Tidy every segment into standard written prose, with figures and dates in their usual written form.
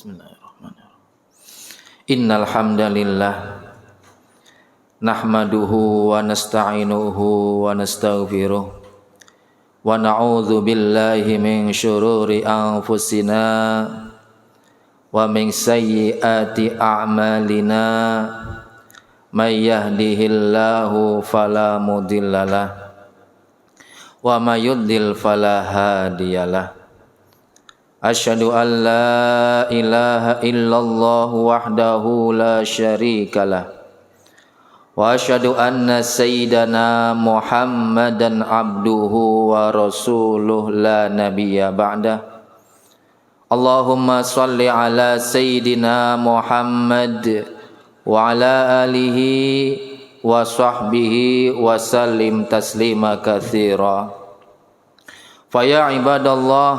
Bismillahirrahmanirrahim. Innal hamdalillah nahmaduhu wa nasta'inuhu wa nastaghfiruh wa na'udzu billahi min syururi anfusina wa min sayyiati a'malina may yahdihillahu fala mudhillalah wa may yudlil fala hadiyalah. Asyhadu an la ilaha illallah wahdahu la syarikalah wa asyhadu anna sayyidana Muhammadan abduhu wa rasuluh la nabiyya ba'dah. Allahumma salli ala sayyidina Muhammad wa ala alihi wa sahbihi wa sallim taslima katsira. Fa ya ibadallah,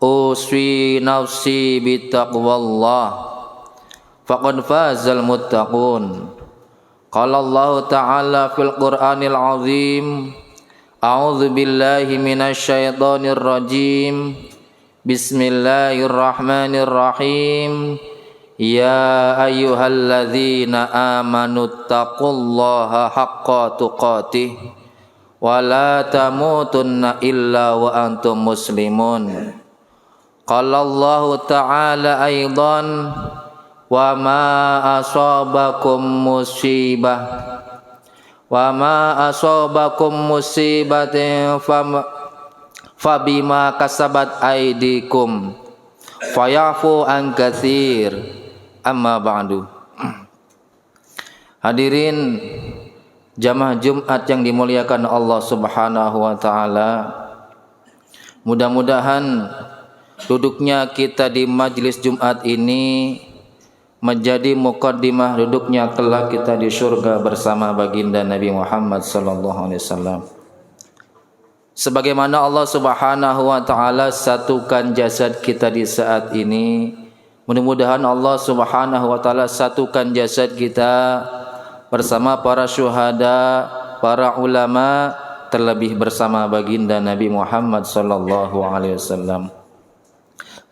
uswi nafsi bitaqwallah faqad fazal muttaqun. Qala Allah ta'ala fil Qur'anil azim, a'udzu billahi minasyaitonir rajim, bismillahirrahmanirrahim. Ya ayyuhalladzina amanu taqullaha haqqa tuqatih wa la tamutunna illa wa antum muslimun. Qala Allah ta'ala aidan, wa ma asabakum musibatin fabima kasabat aidikum fayafu an katsir. Amma ba'du. Hadirin jamaah Jumat yang dimuliakan Allah Subhanahu wa taala, mudah-mudahan duduknya kita di majlis Jumat ini menjadi muqaddimah duduknya kelak kita di surga bersama baginda Nabi Muhammad sallallahu alaihi wasallam. Sebagaimana Allah Subhanahu wa taala satukan jasad kita di saat ini, mudah-mudahan Allah Subhanahu wa taala satukan jasad kita bersama para syuhada, para ulama, terlebih bersama baginda Nabi Muhammad sallallahu alaihi wasallam.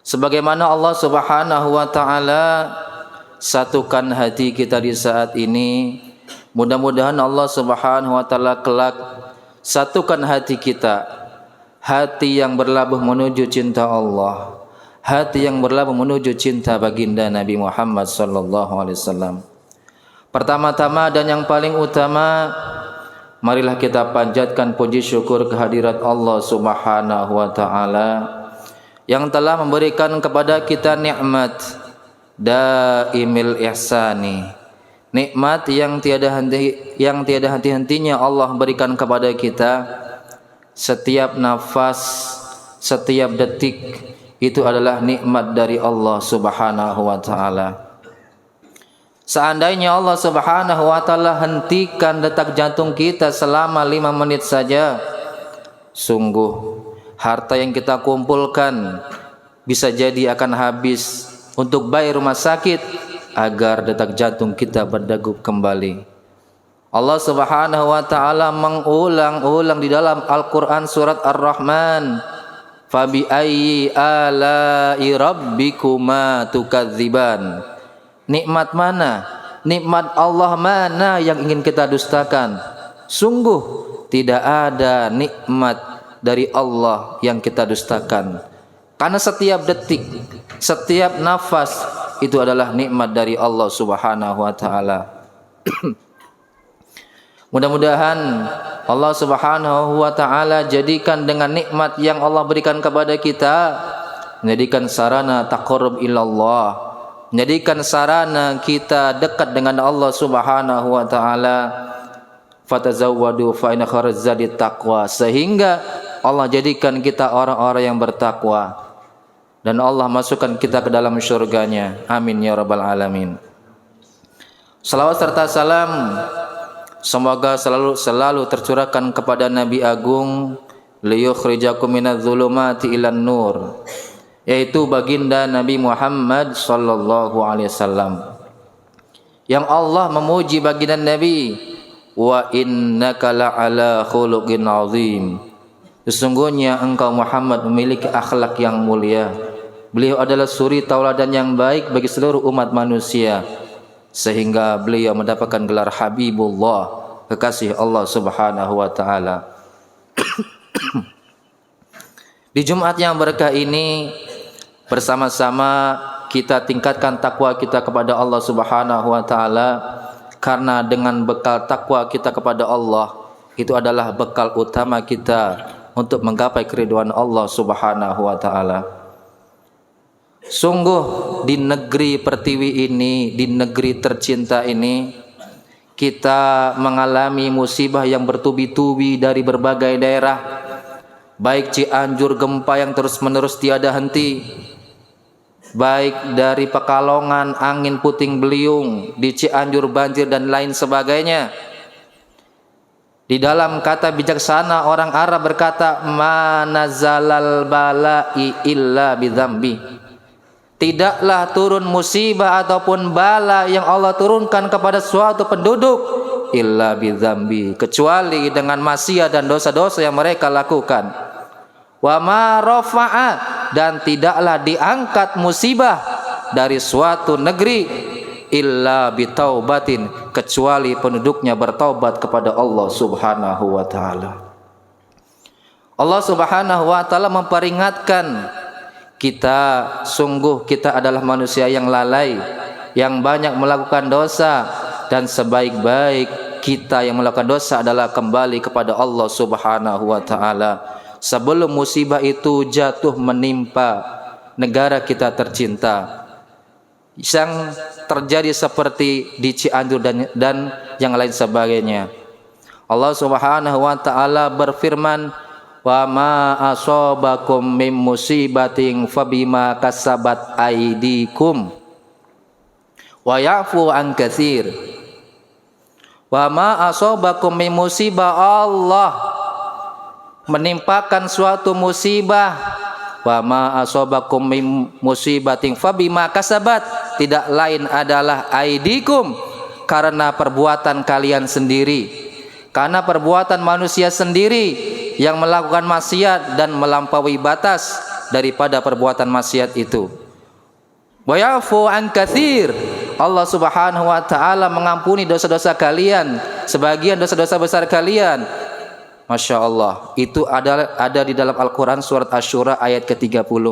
Sebagaimana Allah Subhanahu wa taala satukan hati kita di saat ini, mudah-mudahan Allah Subhanahu wa taala kelak satukan hati kita, hati yang berlabuh menuju cinta Allah, hati yang berlabuh menuju cinta baginda Nabi Muhammad sallallahu alaihi wasallam. Pertama-tama dan yang paling utama, marilah kita panjatkan puji syukur kehadirat Allah Subhanahu wa taala yang telah memberikan kepada kita nikmat daimil ihsani, nikmat yang tiada henti-hentinya Allah berikan kepada kita. Setiap nafas, setiap detik itu adalah nikmat dari Allah Subhanahu wa taala. Seandainya Allah Subhanahu wa taala hentikan detak jantung kita selama 5 menit saja, sungguh harta yang kita kumpulkan bisa jadi akan habis untuk bayar rumah sakit agar detak jantung kita berdegup kembali. Allah Subhanahu wa taala mengulang-ulang di dalam Al-Qur'an surat Ar-Rahman, fabi ayyi ala'i rabbikuma tukadziban. Nikmat mana? Nikmat Allah mana yang ingin kita dustakan? Sungguh tidak ada nikmat dari Allah yang kita dustakan. Karena setiap detik, setiap nafas itu adalah nikmat dari Allah Subhanahu wa taala. Mudah-mudahan Allah Subhanahu wa taala jadikan dengan nikmat yang Allah berikan kepada kita, menjadikan sarana taqarrub ilallah, menjadikan sarana kita dekat dengan Allah Subhanahu wa taala. Fatazawwadu fa inna khairaz zadi taqwa, sehingga Allah jadikan kita orang-orang yang bertakwa dan Allah masukkan kita ke dalam syurganya. Amin ya rabbal alamin. Salawat serta salam semoga selalu tercurahkan kepada Nabi Agung, liyukhrijakum minadz zulumati ilan nur, yaitu baginda Nabi Muhammad sallallahu alaihi wasallam, yang Allah memuji baginda Nabi, wa innaka la'ala khuluqin azim, sesungguhnya engkau Muhammad memiliki akhlak yang mulia. Beliau adalah suri tauladan yang baik bagi seluruh umat manusia, sehingga beliau mendapatkan gelar Habibullah, kekasih Allah Subhanahu wa taala. Di Jumat yang berkah ini bersama-sama kita tingkatkan takwa kita kepada Allah Subhanahu wa taala, karena dengan bekal takwa kita kepada Allah itu adalah bekal utama kita untuk menggapai keridhaan Allah Subhanahu wa taala. Sungguh di negeri pertiwi ini, di negeri tercinta ini, kita mengalami musibah yang bertubi-tubi dari berbagai daerah. Baik Cianjur gempa yang terus-menerus tiada henti, baik dari Pekalongan angin puting beliung, di Cianjur banjir dan lain sebagainya. Di dalam kata bijaksana orang Arab berkata, ma nazalal bala'i illa bidzambi. Tidaklah turun musibah ataupun bala yang Allah turunkan kepada suatu penduduk illa bidzambi, kecuali dengan maksiat dan dosa-dosa yang mereka lakukan. Wa ma rafa'a, dan tidaklah diangkat musibah dari suatu negeri illa bitaubatin, kecuali penduduknya bertaubat kepada Allah Subhanahu wa taala. Allah Subhanahu wa taala memperingatkan kita, sungguh kita adalah manusia yang lalai, yang banyak melakukan dosa, dan sebaik-baik kita yang melakukan dosa adalah kembali kepada Allah Subhanahu wa taala. Sebelum musibah itu jatuh menimpa negara kita tercinta, yang terjadi seperti di Cianjur dan yang lain sebagainya, Allah Subhanahu wa taala berfirman, wa ma asabakum mim musibatin fabima kasabat aydikum wa ya'fu an katsir. Wa ma asabakum mim musibah, Allah menimpakan suatu musibah, wa ma asabakum mim musibatin fabima kasabat, tidak lain adalah aidikum, karena perbuatan kalian sendiri, karena perbuatan manusia sendiri yang melakukan maksiat dan melampaui batas daripada perbuatan maksiat itu. Wa ya'fu an katsir, Allah Subhanahu wa taala mengampuni dosa-dosa kalian, sebagian dosa-dosa besar kalian. Masya Allah, itu ada di dalam Al-Quran surat Asy-Syura ayat ke-30.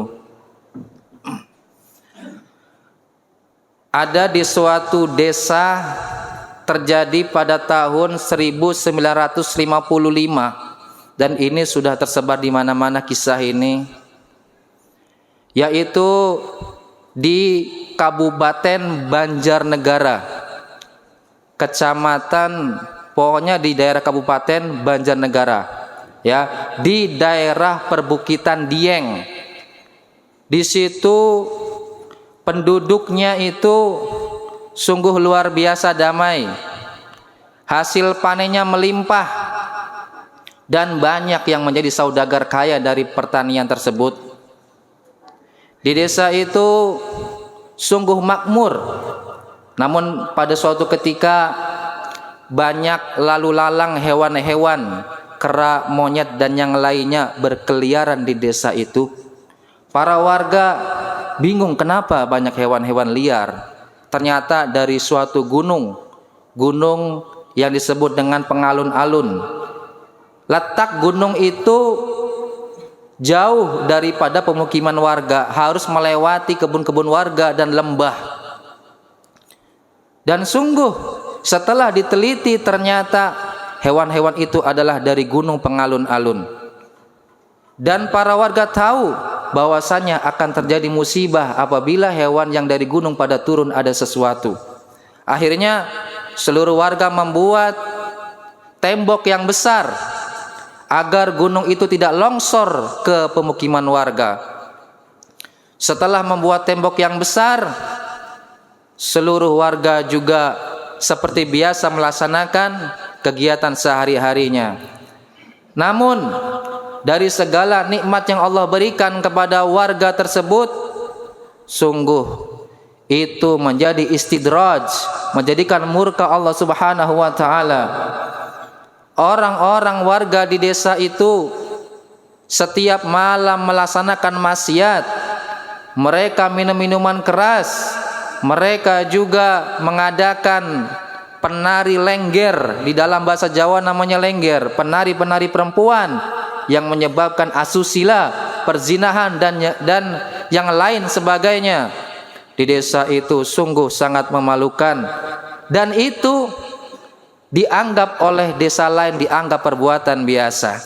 Ada di suatu desa, terjadi pada tahun 1955, dan ini sudah tersebar di mana-mana kisah ini, yaitu di Kabupaten Banjarnegara, kecamatan, pokoknya di daerah Kabupaten Banjarnegara, ya, di daerah perbukitan Dieng. Di situ penduduknya itu sungguh luar biasa damai. Hasil panennya melimpah dan banyak yang menjadi saudagar kaya dari pertanian tersebut. Di desa itu sungguh makmur. Namun pada suatu ketika banyak lalu lalang hewan-hewan, kera, monyet dan yang lainnya berkeliaran di desa itu. Para warga bingung kenapa banyak hewan-hewan liar. Ternyata dari suatu gunung yang disebut dengan pengalun-alun. Letak gunung itu jauh daripada pemukiman warga, harus melewati kebun-kebun warga dan lembah. Dan sungguh setelah diteliti ternyata hewan-hewan itu adalah dari gunung pengalun-alun. Dan para warga tahu bahwasanya akan terjadi musibah apabila hewan yang dari gunung pada turun ada sesuatu. Akhirnya seluruh warga membuat tembok yang besar agar gunung itu tidak longsor ke pemukiman warga. Setelah membuat tembok yang besar, seluruh warga juga seperti biasa melaksanakan kegiatan sehari-harinya. Namun dari segala nikmat yang Allah berikan kepada warga tersebut, sungguh itu menjadi istidraj, menjadikan murka Allah Subhanahu wa taala. Orang-orang warga di desa itu setiap malam melaksanakan maksiat, mereka minum minuman keras, mereka juga mengadakan penari lengger, di dalam bahasa Jawa namanya lengger, penari-penari perempuan yang menyebabkan asusila, perzinahan dan yang lain sebagainya. Di desa itu sungguh sangat memalukan, dan itu dianggap oleh desa lain dianggap perbuatan biasa.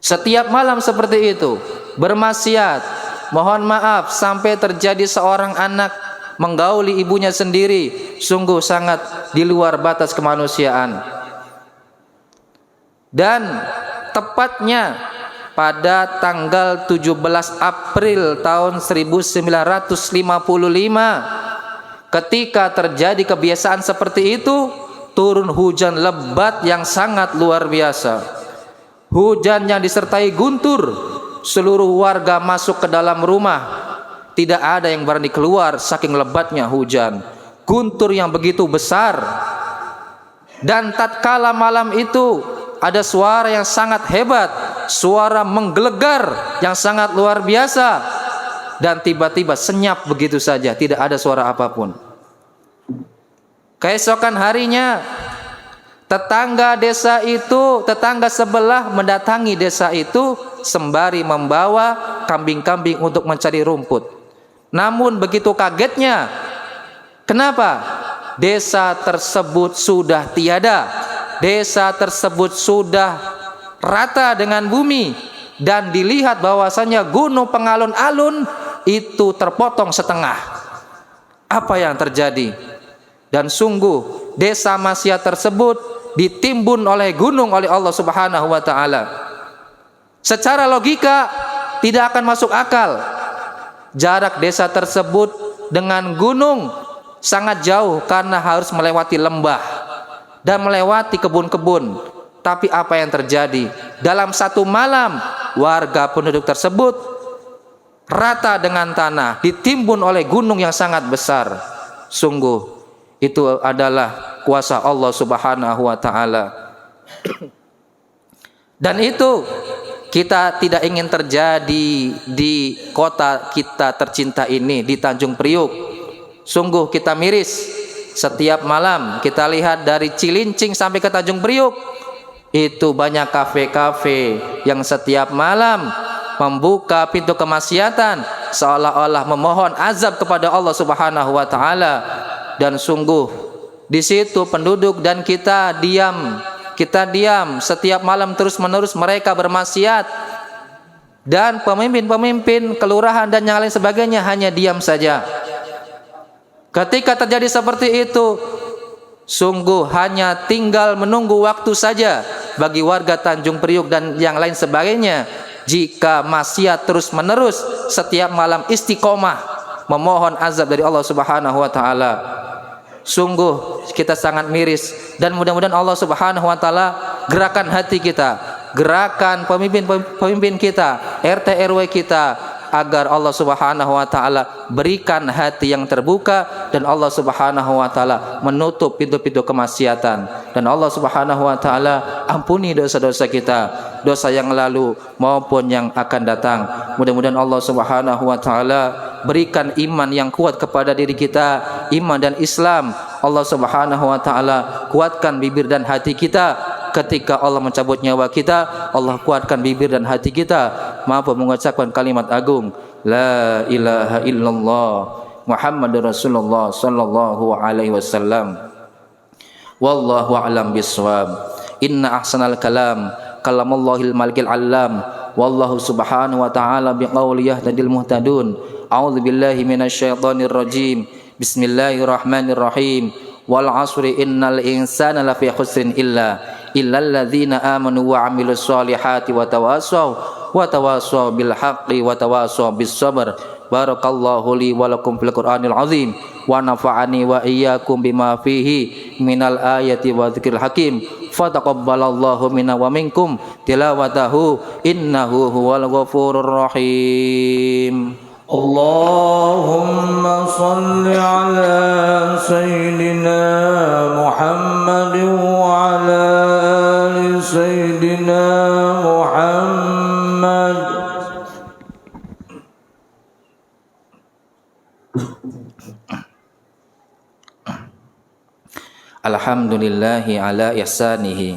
Setiap malam seperti itu bermaksiat, mohon maaf sampai terjadi seorang anak menggauli ibunya sendiri, sungguh sangat di luar batas kemanusiaan. Dan tepatnya pada tanggal 17 April tahun 1955, ketika terjadi kebiasaan seperti itu, turun hujan lebat yang sangat luar biasa. Hujan yang disertai guntur, seluruh warga masuk ke dalam rumah. Tidak ada yang berani keluar saking lebatnya hujan. Guntur yang begitu besar. Dan tatkala malam itu ada suara yang sangat hebat, suara menggelegar yang sangat luar biasa. Dan tiba-tiba senyap begitu saja, tidak ada suara apapun. Keesokan harinya tetangga desa itu, tetangga sebelah mendatangi desa itu sembari membawa kambing-kambing untuk mencari rumput. Namun begitu kagetnya, kenapa? Desa tersebut sudah tiada. Desa tersebut sudah rata dengan bumi, dan dilihat bahwasanya gunung pengalun-alun itu terpotong setengah. Apa yang terjadi? Dan sungguh desa maksiat tersebut ditimbun oleh gunung oleh Allah Subhanahu wa taala. Secara logika tidak akan masuk akal. Jarak desa tersebut dengan gunung sangat jauh karena harus melewati lembah dan melewati kebun-kebun. Tapi apa yang terjadi? Dalam satu malam warga penduduk tersebut rata dengan tanah, ditimbun oleh gunung yang sangat besar. Sungguh itu adalah kuasa Allah Subhanahu wa taala. Dan itu kita tidak ingin terjadi di kota kita tercinta ini, di Tanjung Priuk. Sungguh kita miris. Setiap malam kita lihat dari Cilincing sampai ke Tanjung Priuk, itu banyak kafe-kafe yang setiap malam membuka pintu kemaksiatan, seolah-olah memohon azab kepada Allah Subhanahu wa taala. Dan sungguh di situ penduduk dan kita diam. Setiap malam terus-menerus mereka bermaksiat, dan pemimpin-pemimpin kelurahan dan yang lain sebagainya hanya diam saja. Ketika terjadi seperti itu, sungguh hanya tinggal menunggu waktu saja bagi warga Tanjung Priuk dan yang lain sebagainya. Jika maksiat terus-menerus setiap malam istiqomah memohon azab dari Allah Subhanahu wa taala. Sungguh kita sangat miris, dan mudah-mudahan Allah Subhanahu wa taala gerakan hati kita, gerakan pemimpin kita, RT RW kita, agar Allah Subhanahu wa taala berikan hati yang terbuka, dan Allah Subhanahu wa taala menutup pintu-pintu kemaksiatan, dan Allah Subhanahu wa taala ampuni dosa-dosa kita, dosa yang lalu maupun yang akan datang. Mudah-mudahan Allah Subhanahu wa taala berikan iman yang kuat kepada diri kita, iman dan Islam. Allah Subhanahu wa taala kuatkan bibir dan hati kita ketika Allah mencabut nyawa kita. Allah kuatkan bibir dan hati kita mampu mengucapkan kalimat agung la ilaha illallah Muhammadur Rasulullah sallallahu alaihi wasallam. Wallahu a'lam bissawab. Inna ahsanal kalam kalamallahil malikil allam. Wallahu subhanahu wa ta'ala biqauli yahdil muhtadun. A'udzu billahi minasyaitonir rajim. Bismillahirrahmanirrahim. Wal 'asri innal insana lafi khusrin illal ladzina amanu wa 'amilus solihati wa tawassaw bil haqqi wa tawassaw bis sabr. Barakallahu li wa lakum fil Qur'anil azim wa nafa'ani wa iyyakum bima fihi minal ayati wa dzikril hakim. Fataqabbalallahu minna wa minkum tilawatahu innahu huwal ghafurur rahim. Allahumma salli ala sayyidina Muhammad wa ala ali sayyidina. Alhamdulillahi ala ihsanihi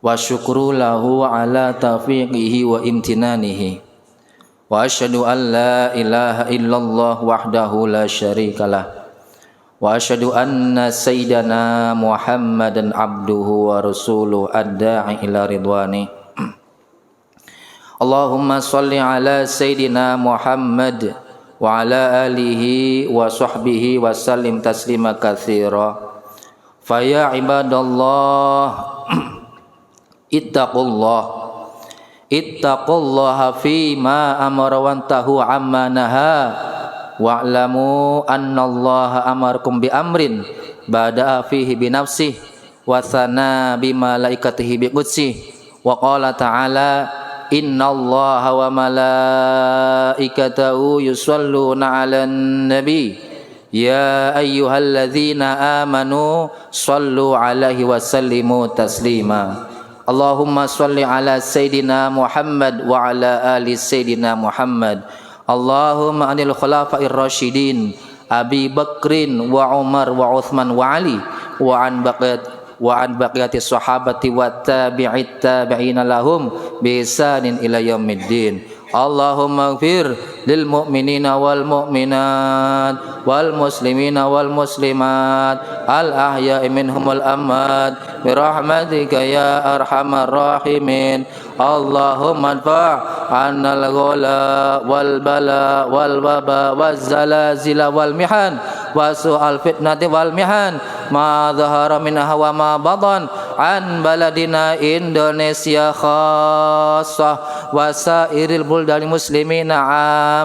wa syukru lahu ala taufiqihi wa imtinanihi wa asyhadu an la ilaha illallah wahdahu la syarikalah wa asyhadu anna sayyidana Muhammadan abduhu wa rasuluhu ad-da'i ila ridwani. Allahumma shalli ala sayyidina Muhammad wa ala alihi wa sahbihi wa sallim taslima katsira. Fa ya ibadallah ittaqullaha fi ma amara wa antahu amma naha wa'lamu annallaha amarkum bi amrin bada'a fihi bi nafsihi wa thana bi malaikatihi bi qudsihi wa qala ta'ala innallaha wa malaikatahu yusholluna 'alan nabi ya ayyuhalladzina amanu shallu 'alaihi wa sallimu taslima. Allahumma shalli 'ala sayidina Muhammad wa 'ala ali sayidina Muhammad. Allahumma anil khulafa'ir rasyidin Abi Bakrin wa Umar wa Uthman wa Ali wa an baqiyati sahabati wa tabi'it tabi'ina lahum bi ihsanin ila yaumiddin. Allahumma ighfir lil mu'minina wal mu'minat wal muslimina wal muslimat al ahya'i minhum wal amwat bi rahmatika ya arhamar rahimin. Allahumma adfa' 'annal ghala wal bala wal waba waz zalazila wal mihan wa su'al fitnati wal mihan ma dhahara minha wa ma batan an baladina Indonesia khassah wa sairil buldani muslimina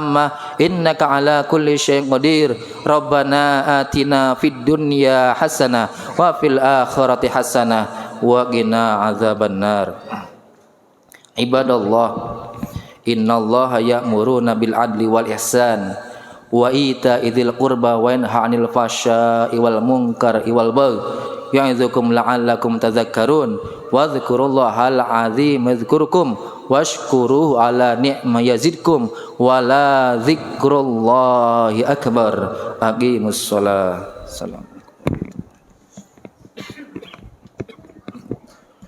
ammah innaka ala kulli syai'in qadir. Rabbana atina fid dunya hasanah wa fil akhirati hasanah wa qina adzabannar. Ibadallah, innallaha ya'muruna bil adli wal ihsan wa ita'idzil qurba wa yanha 'anil fahsya'i wal munkari wal baghi ya'idzukum la'allakum tadhakkarun wa dzkurullahal 'azim yadhkurkum washkuruhu 'ala ni'ma yazidkum wa la dzikrullahi akbar. Aqimus shalah. Salam.